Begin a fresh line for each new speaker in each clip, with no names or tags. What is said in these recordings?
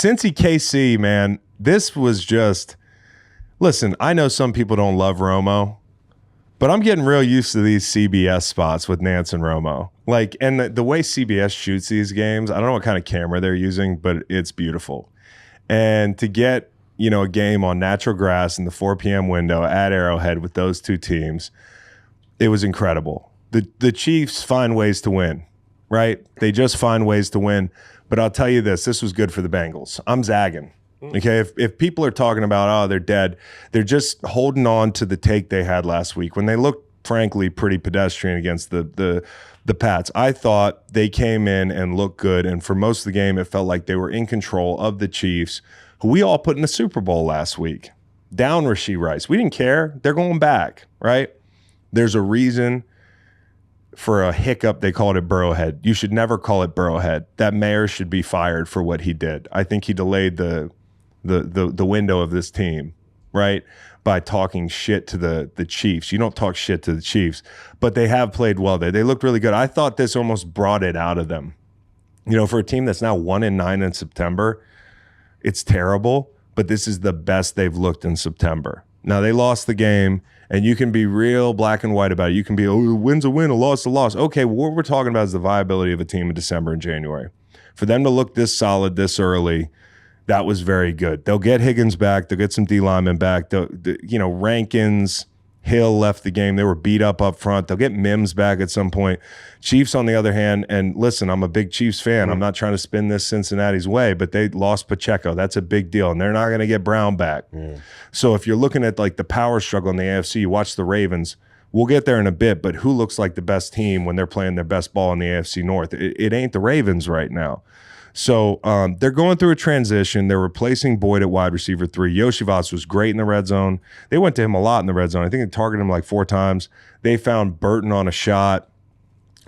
Cincy KC, man, this was just, listen, I know some people don't love Romo, but I'm getting real used to these CBS spots with Nance and Romo. Like, and the way CBS shoots these games, I don't know what kind of camera they're using, but it's beautiful. And to get, a game on natural grass in the 4 p.m. window at Arrowhead with those two teams, it was incredible. The Chiefs find ways to win, right? They just find ways to win. But I'll tell you this was good for the Bengals. I'm zagging. Okay, if people are talking about, oh, they're dead, they're just holding on to the take they had last week when they looked, frankly, pretty pedestrian against the Pats. I thought they came in and looked good, and for most of the game, it felt like they were in control of the Chiefs, who we all put in the Super Bowl last week. Down Rashee Rice. We didn't care. They're going back, right? There's a reason for a hiccup. They called it Burrowhead. You should never call it Burrowhead. That mayor should be fired for what he did. I think he delayed the window of this team, right, by talking shit to the Chiefs. You don't talk shit to the Chiefs, but they have played well there. They looked really good. I thought this almost brought it out of them. For a team that's now 1-9 in September, it's terrible, but this is the best they've looked in September. Now, they lost the game, and you can be real black and white about it. You can be, a win's a win, a loss a loss. Okay, well, what we're talking about is the viability of a team in December and January. For them to look this solid this early, that was very good. They'll get Higgins back. They'll get some D linemen back. Rankins, Hill left the game. They were beat up front. They'll get Mims back at some point. Chiefs, on the other hand, and listen, I'm a big Chiefs fan. I'm not trying to spin this Cincinnati's way, but they lost Pacheco. That's a big deal, and they're not going to get Brown back. So if you're looking at like the power struggle in the AFC, you watch the Ravens. We'll get there in a bit, but who looks like the best team when they're playing their best ball in the AFC North? It ain't the Ravens right now. So they're going through a transition. They're replacing Boyd at wide receiver 3. Yoshivas was great in the red zone. They went to him a lot in the red zone. I think they targeted him like 4 times. They found Burton on a shot.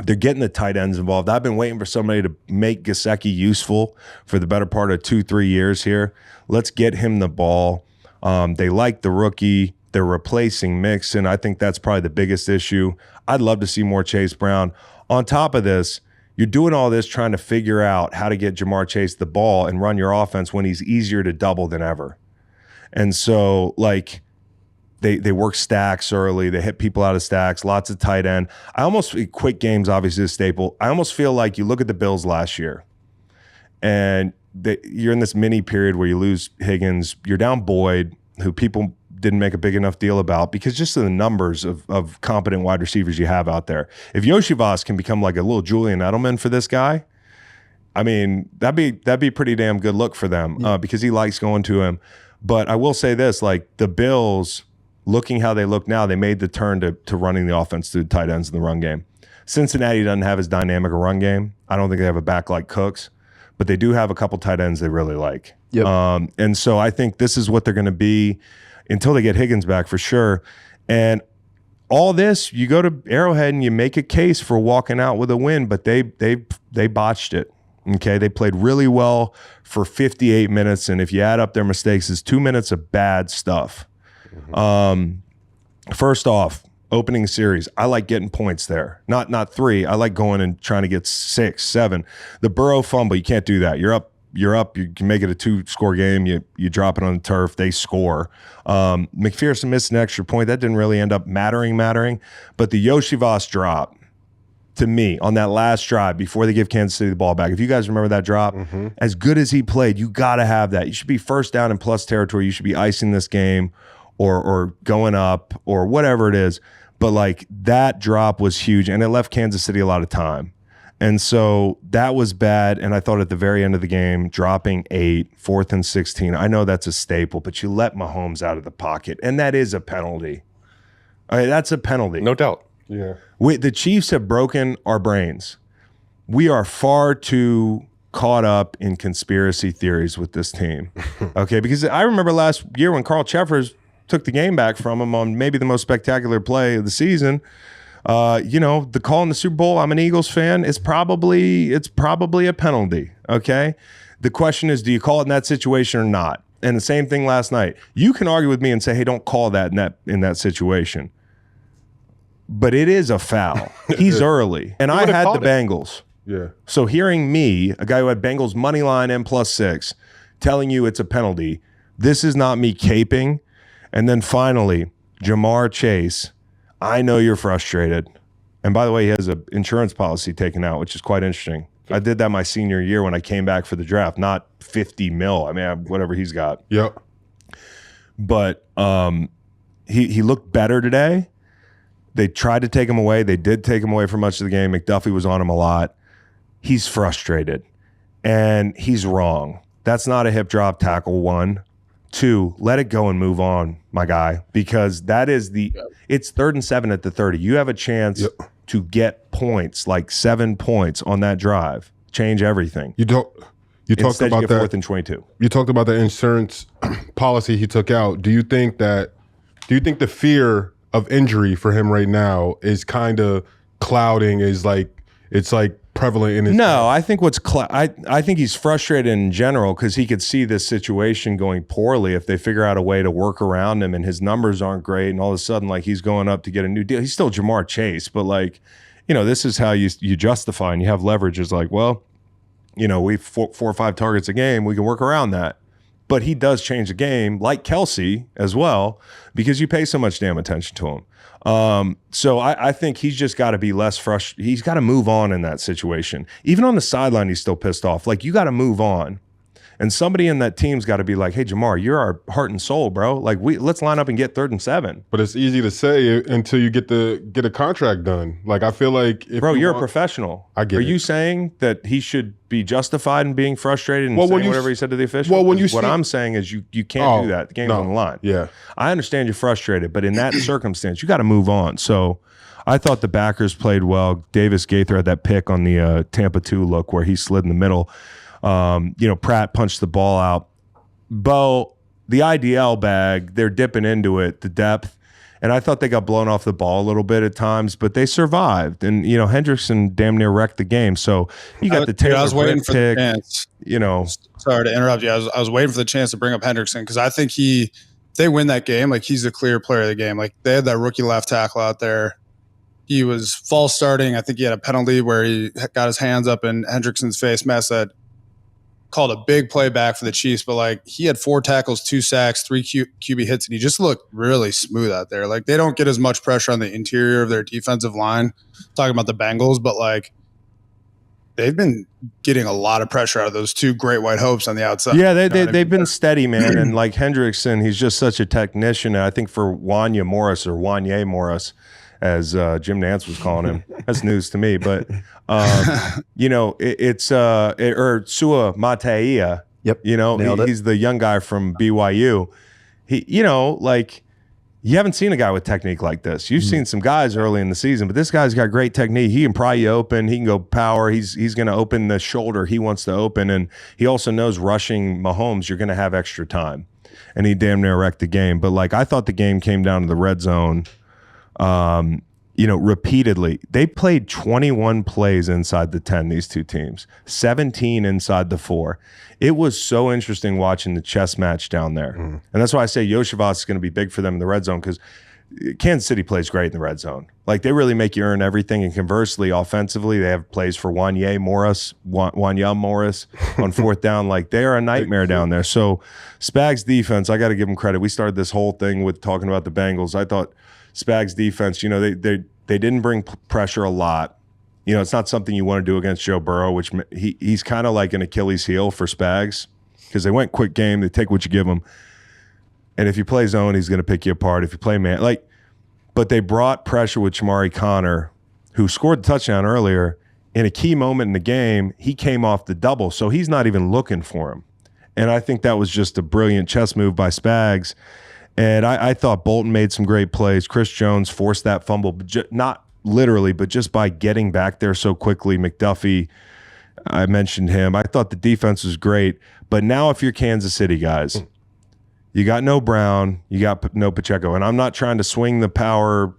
They're getting the tight ends involved. I've been waiting for somebody to make Gesicki useful for the better part of 2-3 years here. Let's get him the ball. They like the rookie. They're replacing Mixon. I think that's probably the biggest issue. I'd love to see more Chase Brown. On top of this, you're doing all this trying to figure out how to get Jamar Chase the ball and run your offense when he's easier to double than ever. And so, like, they work stacks early. They hit people out of stacks, lots of tight end. Quick games, obviously, is a staple. I almost feel like you look at the Bills last year, and you're in this mini period where you lose Higgins. You're down Boyd, who people didn't make a big enough deal about because just of the numbers of competent wide receivers you have out there. If Yoshivas can become like a little Julian Edelman for this guy, I mean, that'd be pretty damn good look for them because he likes going to him. But I will say this, like the Bills, looking how they look now, they made the turn to running the offense through tight ends in the run game. Cincinnati doesn't have as dynamic a run game. I don't think they have a back like Cooks, but they do have a couple tight ends they really like. Yep. And so I think this is what they're going to be until they get Higgins back for sure. And all this, you go to Arrowhead and you make a case for walking out with a win, but they botched it. Okay, they played really well for 58 minutes, and if you add up their mistakes, it's 2 minutes of bad stuff. First off, opening series, I like getting points there. Not 3. I like going and trying to get 6, 7. The Burrow fumble, you can't do that. You're up. You can make it a 2-score game. You drop it on the turf. They score. McPherson missed an extra point. That didn't really end up mattering. But the Yoshivas drop, to me, on that last drive before they give Kansas City the ball back, if you guys remember that drop, as good as he played, you got to have that. You should be first down in plus territory. You should be icing this game or going up or whatever it is. But, like, that drop was huge, and it left Kansas City a lot of time. And so that was bad. And I thought at the very end of the game, dropping 8, 4th and 16, I know that's a staple, but you let Mahomes out of the pocket. And that is a penalty. All right, that's a penalty.
No doubt. Yeah.
The Chiefs have broken our brains. We are far too caught up in conspiracy theories with this team. Okay, because I remember last year when Carl Cheffers took the game back from him on maybe the most spectacular play of the season. The call in the Super Bowl, I'm an Eagles fan, it's probably a penalty, okay? The question is, do you call it in that situation or not? And the same thing last night. You can argue with me and say, hey, don't call that in that situation. But it is a foul. He's early. And I had the Bengals.
Yeah.
So hearing me, a guy who had Bengals money line and +6, telling you it's a penalty. This is not me caping. And then finally, Jamar Chase, I know you're frustrated. And by the way, he has an insurance policy taken out, which is quite interesting. I did that my senior year when I came back for the draft, not 50 mil. I mean, whatever he's got.
Yep.
But he looked better today. They tried to take him away. They did take him away for much of the game. McDuffie was on him a lot. He's frustrated. And he's wrong. That's not a hip drop tackle, 1. 2, let it go and move on, my guy, because that is it's 3rd and 7 at the 30. You have a chance to get points, like 7 points on that drive. Change everything.
You talked about
you get
that
4th and 22.
You talked about the insurance policy he took out. Do you think the fear of injury for him right now is kind of clouding, it's like prevalent in his
No, I think I think he's frustrated in general because he could see this situation going poorly if they figure out a way to work around him and his numbers aren't great and all of a sudden like he's going up to get a new deal. He's still Jamar Chase, but like, this is how you justify and you have leverage. It's like, well, we 4 or 5 targets a game, we can work around that. But he does change the game, like Kelsey as well, because you pay so much damn attention to him. So I think he's just got to be less frustrated. He's got to move on in that situation. Even on the sideline, he's still pissed off. Like, you got to move on. And somebody in that team's got to be like, hey, Jamar, you're our heart and soul, bro. Like, let's line up and get 3rd and 7.
But it's easy to say until you get a contract done. Like, I feel like
you're a professional.
I get it.
Are you saying that he should be justified in being frustrated and saying whatever he said to the official? What I'm saying is you can't do that. The game's on the line.
Yeah.
I understand you're frustrated, but in that circumstance, you got to move on. So I thought the backers played well. Davis Gaither had that pick on the Tampa 2 look where he slid in the middle. Pratt punched the ball out. Beau, the IDL bag, they're dipping into it, the depth. And I thought they got blown off the ball a little bit at times, but they survived. And, Hendrickson damn near wrecked the game. So you got the Taylor
I was waiting for
pick,
the chance.
Sorry
to interrupt you. I was waiting for the chance to bring up Hendrickson because I think if they win that game, like he's the clear player of the game. Like they had that rookie left tackle out there. He was false starting. I think he had a penalty where he got his hands up in Hendrickson's face. Messed called a big play back for the Chiefs, but like he had 4 tackles, 2 sacks, 3 QB hits, and he just looked really smooth out there. Like they don't get as much pressure on the interior of their defensive line. Talking about the Bengals, but like they've been getting a lot of pressure out of those 2 great white hopes on the outside.
Yeah, they've been steady, man. And like Hendrickson, he's just such a technician. And I think for Wanya Morris, as Jim Nantz was calling him. That's news to me. But, it's Sua Mataia.
Yep.
He's the young guy from BYU. You haven't seen a guy with technique like this. You've seen some guys early in the season, but this guy's got great technique. He can pry you open. He can go power. He's going to open the shoulder he wants to open. And he also knows rushing Mahomes, you're going to have extra time. And he damn near wrecked the game. But, I thought the game came down to the red zone. Repeatedly. They played 21 plays inside the 10, these 2 teams, 17 inside the 4. It was so interesting watching the chess match down there. And that's why I say Yoshivas is going to be big for them in the red zone because Kansas City plays great in the red zone. Like, they really make you earn everything. And conversely, offensively, they have plays for Wanya Morris on 4th down. Like, they are a nightmare down there. So Spags' defense, I got to give them credit. We started this whole thing with talking about the Bengals. I thought Spags' defense, they didn't bring pressure a lot. It's not something you want to do against Joe Burrow, which he's kind of like an Achilles heel for Spags because they went quick game. They take what you give them. And if you play zone, he's going to pick you apart. If you play man, but they brought pressure with Chamari Connor, who scored the touchdown earlier. In a key moment in the game, he came off the double, so he's not even looking for him. And I think that was just a brilliant chess move by Spags. And I thought Bolton made some great plays. Chris Jones forced that fumble, but not literally, but just by getting back there so quickly. McDuffie, I mentioned him. I thought the defense was great. But now if you're Kansas City, guys, you got no Brown, you got no Pacheco. And I'm not trying to swing the power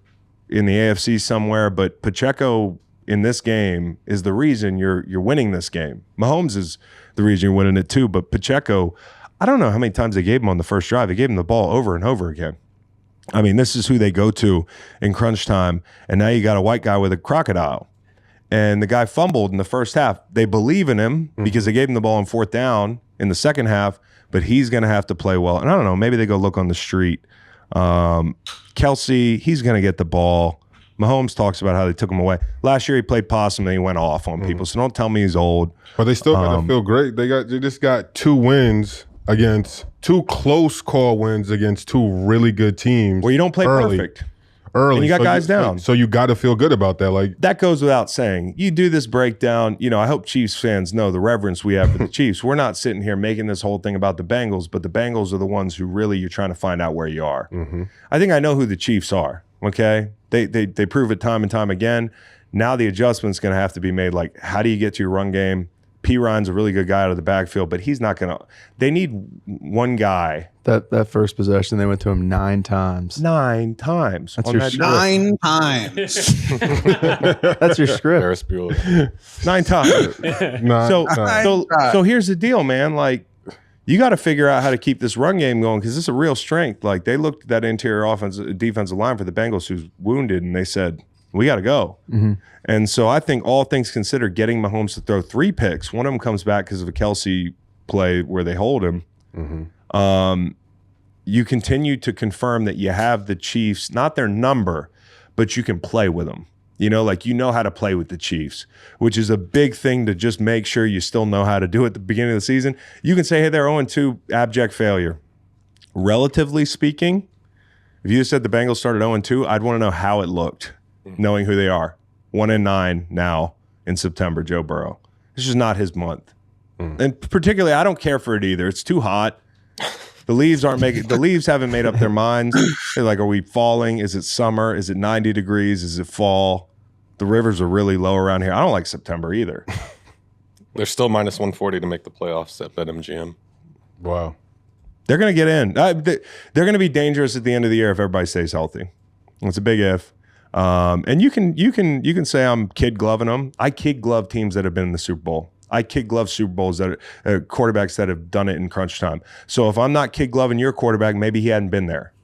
in the AFC somewhere, but Pacheco in this game is the reason you're winning this game. Mahomes is the reason you're winning it too, but Pacheco, I don't know how many times they gave him on the first drive. They gave him the ball over and over again. I mean, this is who they go to in crunch time, and now you got a white guy with a crocodile. and the guy fumbled in the first half. They believe in him because they gave him the ball on 4th down in the second half, but he's going to have to play well. And I don't know, maybe they go look on the street. Kelsey, he's going to get the ball. Mahomes talks about how they took him away. Last year he played possum and he went off on people, so don't tell me he's old.
But they still got to feel great. They just got 2 wins against 2 close call wins against 2 really good teams.
Well, you don't play perfect.
Early.
And you got guys down.
So you got to feel good about that. Like
that goes without saying. You do this breakdown, I hope Chiefs fans know the reverence we have for the Chiefs. We're not sitting here making this whole thing about the Bengals, but the Bengals are the ones who really you're trying to find out where you are. I think I know who the Chiefs are, okay? They prove it time and time again. Now the adjustment's going to have to be made. Like, how do you get to your run game? P. Ryan's a really good guy out of the backfield, but he's not going to – they need one guy.
That first possession, they went to him 9 times.
9 times.
That's your script.
9 times.
That's your script.
Ferris Bueller.
9 times. So here's the deal, man. Like, you got to figure out how to keep this run game going because this is a real strength. Like, they looked at that interior defensive line for the Bengals who's wounded, and they said, we got to go. And so I think all things considered, getting Mahomes to throw 3 picks, one of them comes back because of a Kelsey play where they hold him. You continue to confirm that you have the Chiefs, not their number, but you can play with them. How to play with the Chiefs, which is a big thing to just make sure you still know how to do at the beginning of the season. You can say, hey, they're 0-2, abject failure. Relatively speaking, if you said the Bengals started 0-2, I'd want to know how it looked, knowing who they are. 1-9 now in September, Joe Burrow. This is not his month. And particularly, I don't care for it either. It's too hot. The leaves haven't made up their minds. They're like, are we falling? Is it summer? Is it 90 degrees? Is it fall? The rivers are really low around here. I don't like September either.
They're still minus 140 to make the playoffs at BetMGM.
Wow.
They're going to get in. They're going to be dangerous at the end of the year if everybody stays healthy. It's a big if. And you can say I'm kid gloving them. I kid glove teams that have been in the Super Bowl. I kid glove Super Bowls that quarterbacks that have done it in crunch time. So if I'm not kid gloving your quarterback, maybe he hadn't been there.